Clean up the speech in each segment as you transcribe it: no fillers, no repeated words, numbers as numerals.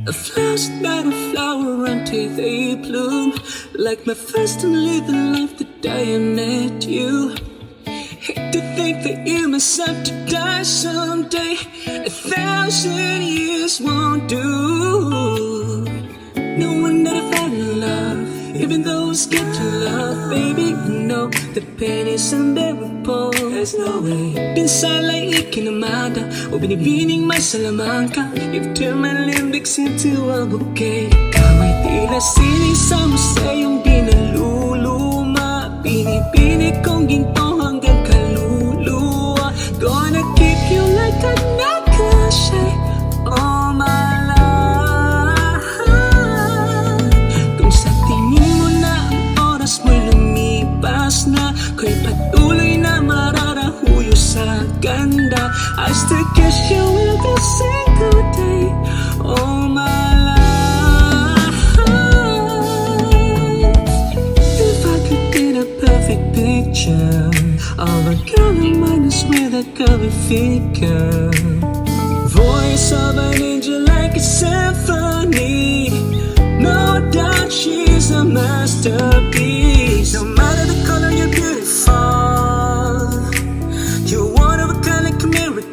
A flower's not a flower until they bloom. Like my first time living life the day I met you. Hate to think that you must have to die someday. 1,000 years won't do. No one that I fell in love, even though it's good to love. Baby, I know the pain is unbearable. There's no way. Pinsan like ikinamada o binibining masalamang ka. You've turned my limbics into a bouquet. Ikaw ay tila sining sa museyong binaluluma. Binibinig kong ginto hanggang kaluluwa. Gonna keep you like a necklace, all my life. Kung sa tingin mo na ang oras mo lumipas na, ko'y patuloy na mararahuyo sa ganda. I still kiss you every single day, all my life. If I could get a perfect picture of a girl in minus with a curvy figure, voice of an angel like a symphony, no doubt she's a masterpiece. No matter the color, you're beautiful. You're one of a kind like a miracle.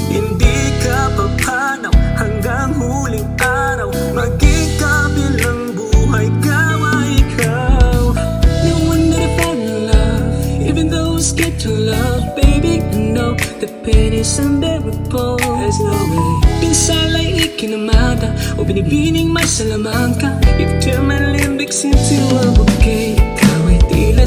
Hindi ka papanaw hanggang huling araw. Maging kabilang buhay ka ay ikaw. No one that I fell in love, even though it's good to love. Baby, I know the pain is unbearable. There's no way. Pinsan like ikinamada o binibining masalamang ka. You've turned my limbics into a bouquet. Ikaw ay tila